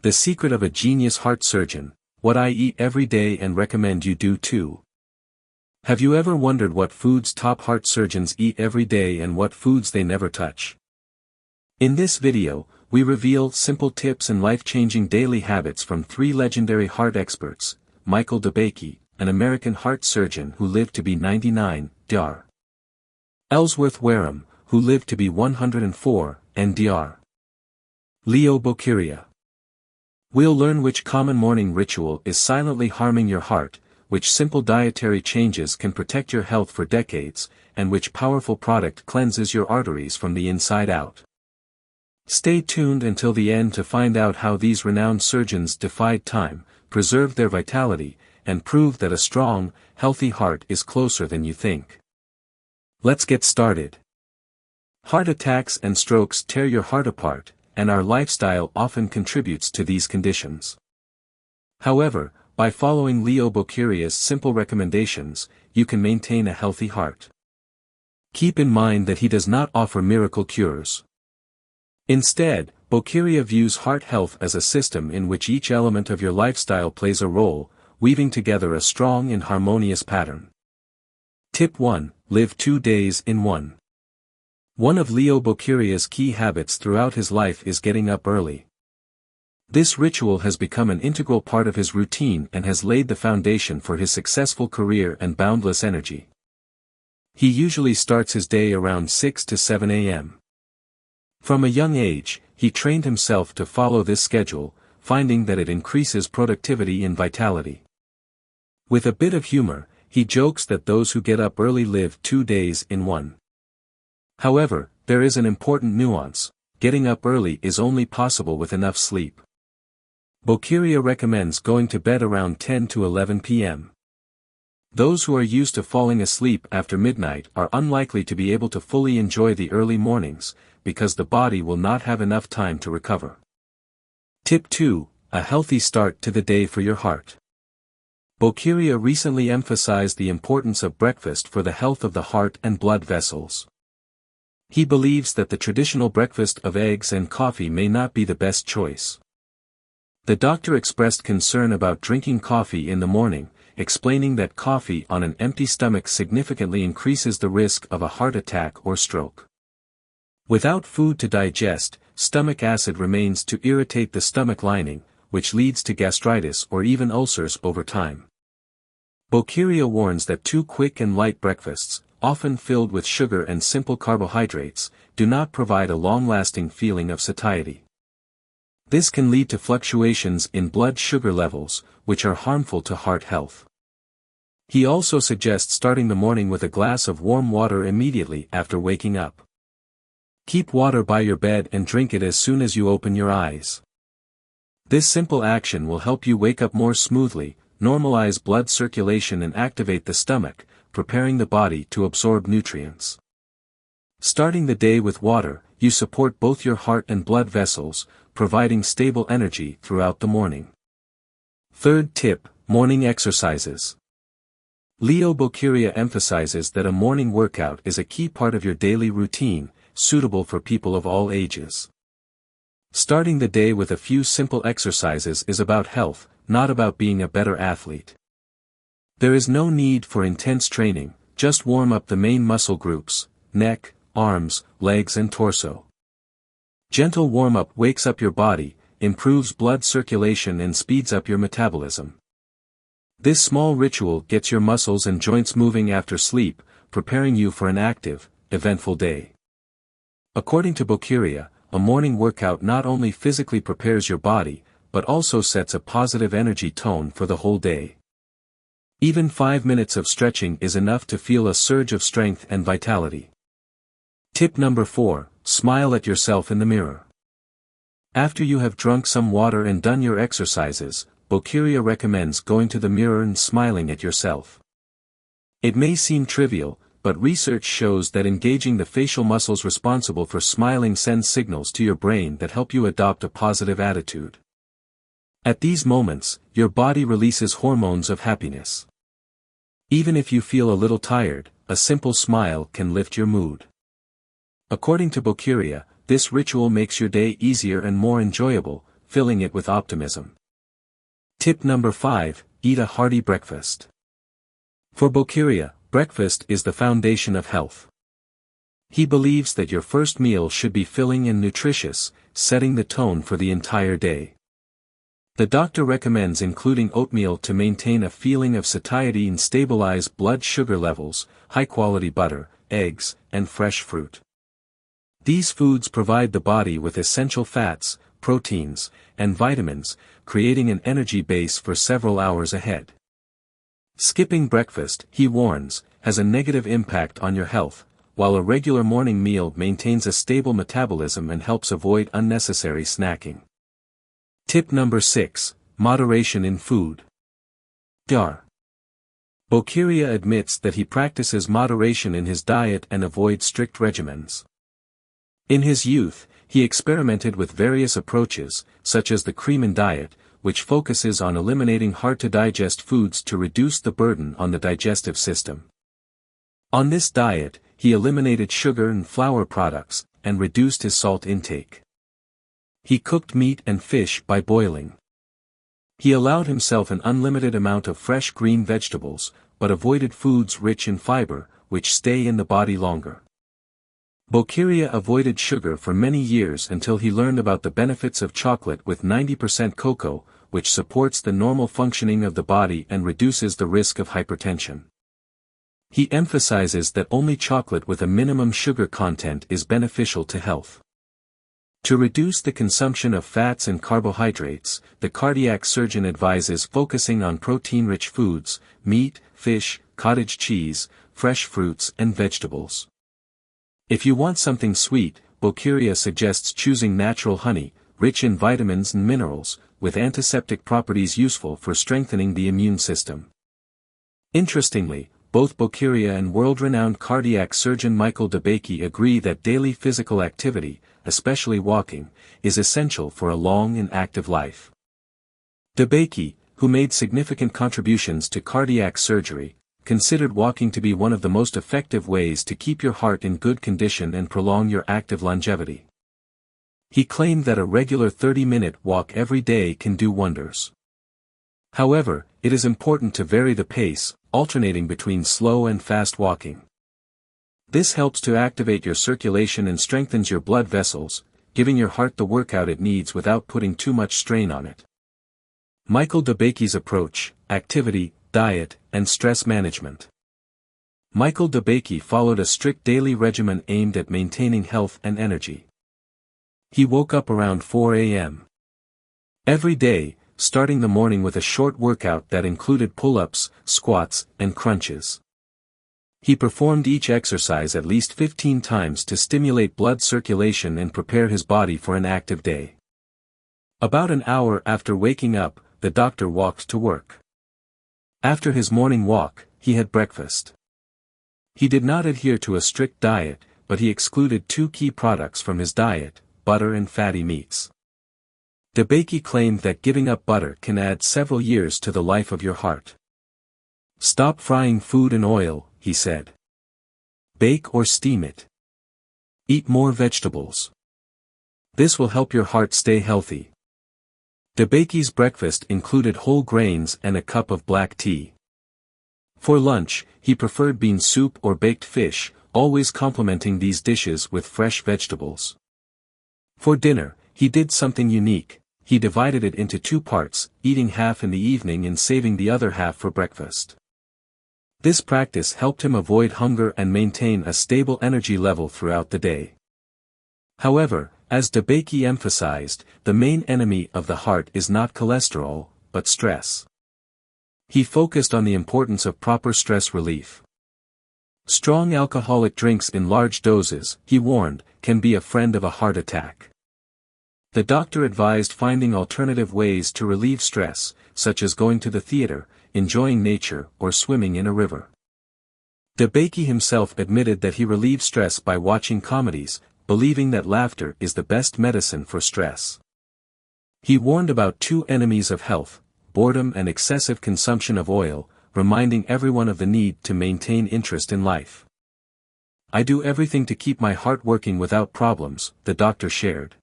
The secret of a genius heart surgeon, what I eat every day and recommend you do too. Have you ever wondered what foods top heart surgeons eat every day and what foods they never touch? In this video, we reveal simple tips and life-changing daily habits from 3 legendary heart experts: Michael DeBakey, an American heart surgeon who lived to be 99, Dr. Ellsworth Wareham, who lived to be 104, and Dr. Leo Boqueria. We'll learn which common morning ritual is silently harming your heart, which simple dietary changes can protect your health for decades, and which powerful product cleanses your arteries from the inside out. Stay tuned until the end to find out how these renowned surgeons defied time, preserved their vitality, and proved that a strong, healthy heart is closer than you think. Let's get started. Heart attacks and strokes tear your heart apart, and our lifestyle often contributes to these conditions. However, by following Leo Boqueria's simple recommendations, you can maintain a healthy heart. Keep in mind that he does not offer miracle cures. Instead, Boqueria views heart health as a system in which each element of your lifestyle plays a role, weaving together a strong and harmonious pattern. Tip 1. Live 2 days in 1. One of Leo Boqueria's key habits throughout his life is getting up early. This ritual has become an integral part of his routine and has laid the foundation for his successful career and boundless energy. He usually starts his day around 6 to 7 a.m. From a young age, he trained himself to follow this schedule, finding that it increases productivity and vitality. With a bit of humor, he jokes that those who get up early live 2 days in 1. However, there is an important nuance: getting up early is only possible with enough sleep. Boqueria recommends going to bed around 10 to 11 p.m. Those who are used to falling asleep after midnight are unlikely to be able to fully enjoy the early mornings, because the body will not have enough time to recover. Tip 2. A healthy start to the day for your heart. Boqueria recently emphasized the importance of breakfast for the health of the heart and blood vessels. He believes that the traditional breakfast of eggs and coffee may not be the best choice. The doctor expressed concern about drinking coffee in the morning, explaining that coffee on an empty stomach significantly increases the risk of a heart attack or stroke. Without food to digest, stomach acid remains to irritate the stomach lining, which leads to gastritis or even ulcers over time. Boqueria warns that 2 quick and light breakfasts, often filled with sugar and simple carbohydrates, do not provide a long-lasting feeling of satiety. This can lead to fluctuations in blood sugar levels, which are harmful to heart health. He also suggests starting the morning with a glass of warm water immediately after waking up. Keep water by your bed and drink it as soon as you open your eyes. This simple action will help you wake up more smoothly, normalize blood circulation and activate the stomach, preparing the body to absorb nutrients. Starting the day with water, you support both your heart and blood vessels, providing stable energy throughout the morning. Third tip: morning exercises. Leo Boqueria emphasizes that a morning workout is a key part of your daily routine, suitable for people of all ages. Starting the day with a few simple exercises is about health, not about being a better athlete. There is no need for intense training, just warm up the main muscle groups: neck, arms, legs and torso. Gentle warm-up wakes up your body, improves blood circulation and speeds up your metabolism. This small ritual gets your muscles and joints moving after sleep, preparing you for an active, eventful day. According to Boqueria, a morning workout not only physically prepares your body, but also sets a positive energy tone for the whole day. Even 5 minutes of stretching is enough to feel a surge of strength and vitality. Tip number 4. Smile at yourself in the mirror. After you have drunk some water and done your exercises, Boqueria recommends going to the mirror and smiling at yourself. It may seem trivial, but research shows that engaging the facial muscles responsible for smiling sends signals to your brain that help you adopt a positive attitude. At these moments, your body releases hormones of happiness. Even if you feel a little tired, a simple smile can lift your mood. According to Boqueria, this ritual makes your day easier and more enjoyable, filling it with optimism. Tip number 5, eat a hearty breakfast. For Bokiria, breakfast is the foundation of health. He believes that your first meal should be filling and nutritious, setting the tone for the entire day. The doctor recommends including oatmeal to maintain a feeling of satiety and stabilize blood sugar levels, high-quality butter, eggs, and fresh fruit. These foods provide the body with essential fats, proteins, and vitamins, creating an energy base for several hours ahead. Skipping breakfast, he warns, has a negative impact on your health, while a regular morning meal maintains a stable metabolism and helps avoid unnecessary snacking. Tip number 6, moderation in food. Dar. Bokiria admits that he practices moderation in his diet and avoids strict regimens. In his youth, he experimented with various approaches, such as the Kremen diet, which focuses on eliminating hard-to-digest foods to reduce the burden on the digestive system. On this diet, he eliminated sugar and flour products, and reduced his salt intake. He cooked meat and fish by boiling. He allowed himself an unlimited amount of fresh green vegetables, but avoided foods rich in fiber, which stay in the body longer. Bokiria avoided sugar for many years until he learned about the benefits of chocolate with 90% cocoa, which supports the normal functioning of the body and reduces the risk of hypertension. He emphasizes that only chocolate with a minimum sugar content is beneficial to health. To reduce the consumption of fats and carbohydrates, the cardiac surgeon advises focusing on protein-rich foods, meat, fish, cottage cheese, fresh fruits and vegetables. If you want something sweet, Bokiria suggests choosing natural honey, rich in vitamins and minerals, with antiseptic properties useful for strengthening the immune system. Interestingly, both Bokiria and world-renowned cardiac surgeon Michael DeBakey agree that daily physical activity, especially walking, is essential for a long and active life. DeBakey, who made significant contributions to cardiac surgery, considered walking to be one of the most effective ways to keep your heart in good condition and prolong your active longevity. He claimed that a regular 30-minute walk every day can do wonders. However, it is important to vary the pace, alternating between slow and fast walking. This helps to activate your circulation and strengthens your blood vessels, giving your heart the workout it needs without putting too much strain on it. Michael DeBakey's approach, activity, diet, and stress management. Michael DeBakey followed a strict daily regimen aimed at maintaining health and energy. He woke up around 4 a.m. every day, starting the morning with a short workout that included pull-ups, squats, and crunches. He performed each exercise at least 15 times to stimulate blood circulation and prepare his body for an active day. About an hour after waking up, the doctor walked to work. After his morning walk, he had breakfast. He did not adhere to a strict diet, but he excluded 2 key products from his diet, butter and fatty meats. DeBakey claimed that giving up butter can add several years to the life of your heart. Stop frying food in oil, he said. Bake or steam it. Eat more vegetables. This will help your heart stay healthy. DeBakey's breakfast included whole grains and a cup of black tea. For lunch, he preferred bean soup or baked fish, always complementing these dishes with fresh vegetables. For dinner, he did something unique. He divided it into 2 parts, eating half in the evening and saving the other half for breakfast. This practice helped him avoid hunger and maintain a stable energy level throughout the day. However, as DeBakey emphasized, the main enemy of the heart is not cholesterol, but stress. He focused on the importance of proper stress relief. Strong alcoholic drinks in large doses, he warned, can be a friend of a heart attack. The doctor advised finding alternative ways to relieve stress, such as going to the theater, enjoying nature, or swimming in a river. DeBakey himself admitted that he relieved stress by watching comedies, believing that laughter is the best medicine for stress. He warned about 2 enemies of health, boredom and excessive consumption of oil, reminding everyone of the need to maintain interest in life. I do everything to keep my heart working without problems, the doctor shared.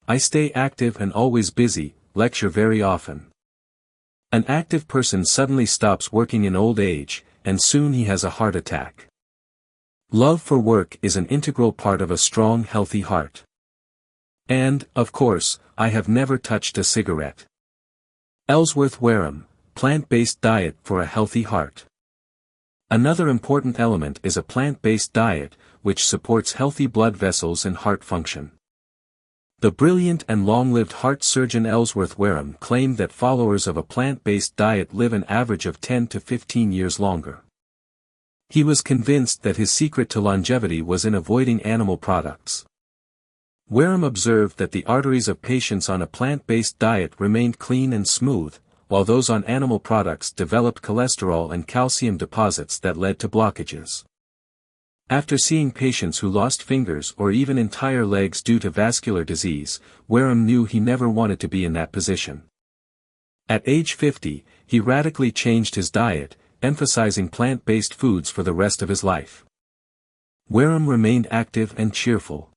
I stay active and always busy, lecture very often. An active person suddenly stops working in old age, and soon he has a heart attack. Love for work is an integral part of a strong, healthy heart. And, of course, I have never touched a cigarette. Ellsworth Wareham, Plant-Based Diet for a Healthy Heart. Another important element is a plant-based diet, which supports healthy blood vessels and heart function. The brilliant and long-lived heart surgeon Ellsworth Wareham claimed that followers of a plant-based diet live an average of 10 to 15 years longer. He was convinced that his secret to longevity was in avoiding animal products. Wareham observed that the arteries of patients on a plant-based diet remained clean and smooth, while those on animal products developed cholesterol and calcium deposits that led to blockages. After seeing patients who lost fingers or even entire legs due to vascular disease, Wareham knew he never wanted to be in that position. At age 50, he radically changed his diet, emphasizing plant-based foods for the rest of his life. Wareham remained active and cheerful.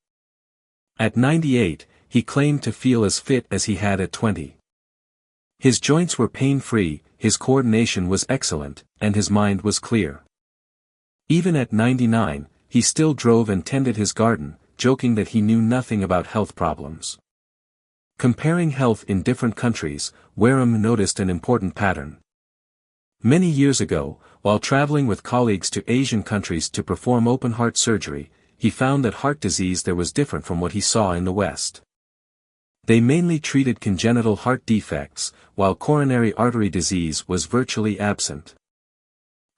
At 98, he claimed to feel as fit as he had at 20. His joints were pain-free, his coordination was excellent, and his mind was clear. Even at 99, he still drove and tended his garden, joking that he knew nothing about health problems. Comparing health in different countries, Wareham noticed an important pattern. Many years ago, while traveling with colleagues to Asian countries to perform open-heart surgery, he found that heart disease there was different from what he saw in the West. They mainly treated congenital heart defects, while coronary artery disease was virtually absent.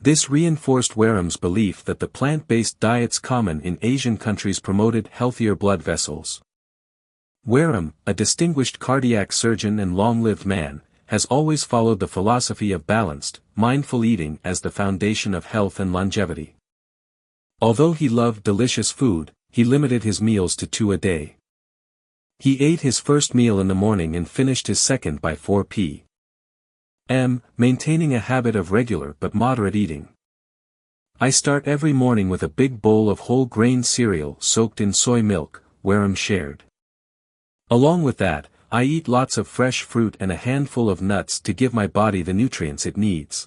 This reinforced Wareham's belief that the plant-based diets common in Asian countries promoted healthier blood vessels. Wareham, a distinguished cardiac surgeon and long-lived man, has always followed the philosophy of balanced, mindful eating as the foundation of health and longevity. Although he loved delicious food, he limited his meals to 2 a day. He ate his first meal in the morning and finished his second by 4 p.m., maintaining a habit of regular but moderate eating. I start every morning with a big bowl of whole grain cereal soaked in soy milk, Wareham shared. Along with that, I eat lots of fresh fruit and a handful of nuts to give my body the nutrients it needs.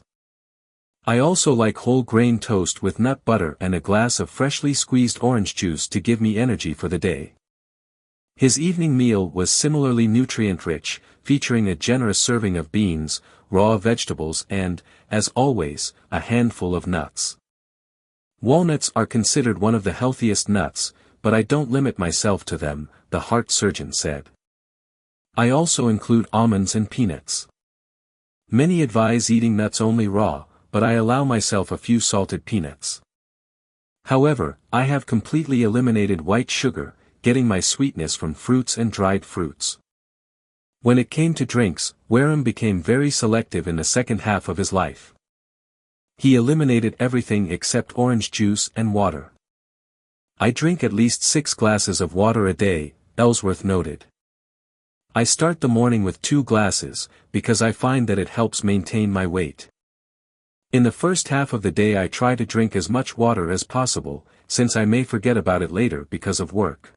I also like whole grain toast with nut butter and a glass of freshly squeezed orange juice to give me energy for the day. His evening meal was similarly nutrient-rich, featuring a generous serving of beans, raw vegetables and, as always, a handful of nuts. Walnuts are considered one of the healthiest nuts, but I don't limit myself to them, the heart surgeon said. I also include almonds and peanuts. Many advise eating nuts only raw, but I allow myself a few salted peanuts. However, I have completely eliminated white sugar, getting my sweetness from fruits and dried fruits. When it came to drinks, Wareham became very selective in the second half of his life. He eliminated everything except orange juice and water. I drink at least 6 glasses of water a day, Ellsworth noted. I start the morning with 2 glasses, because I find that it helps maintain my weight. In the first half of the day I try to drink as much water as possible, since I may forget about it later because of work.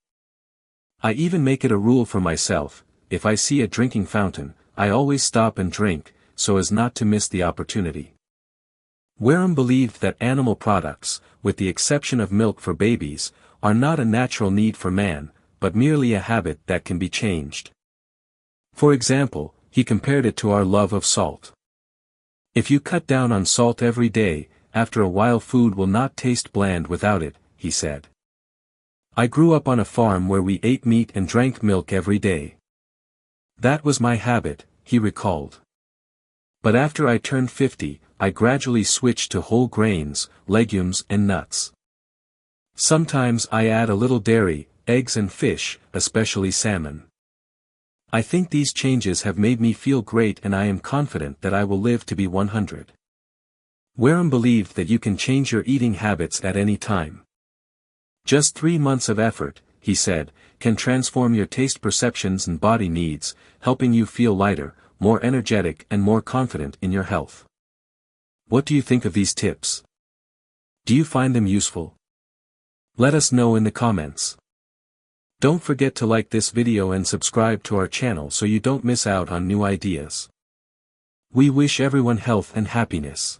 I even make it a rule for myself, if I see a drinking fountain, I always stop and drink, so as not to miss the opportunity. Wareham believed that animal products, with the exception of milk for babies, are not a natural need for man, but merely a habit that can be changed. For example, he compared it to our love of salt. If you cut down on salt every day, after a while food will not taste bland without it, he said. I grew up on a farm where we ate meat and drank milk every day. That was my habit, he recalled. But after I turned 50, I gradually switched to whole grains, legumes and nuts. Sometimes I add a little dairy, eggs and fish, especially salmon. I think these changes have made me feel great and I am confident that I will live to be 100. Wareham believed that you can change your eating habits at any time. Just 3 months of effort, he said, can transform your taste perceptions and body needs, helping you feel lighter, more energetic and more confident in your health. What do you think of these tips? Do you find them useful? Let us know in the comments. Don't forget to like this video and subscribe to our channel so you don't miss out on new ideas. We wish everyone health and happiness.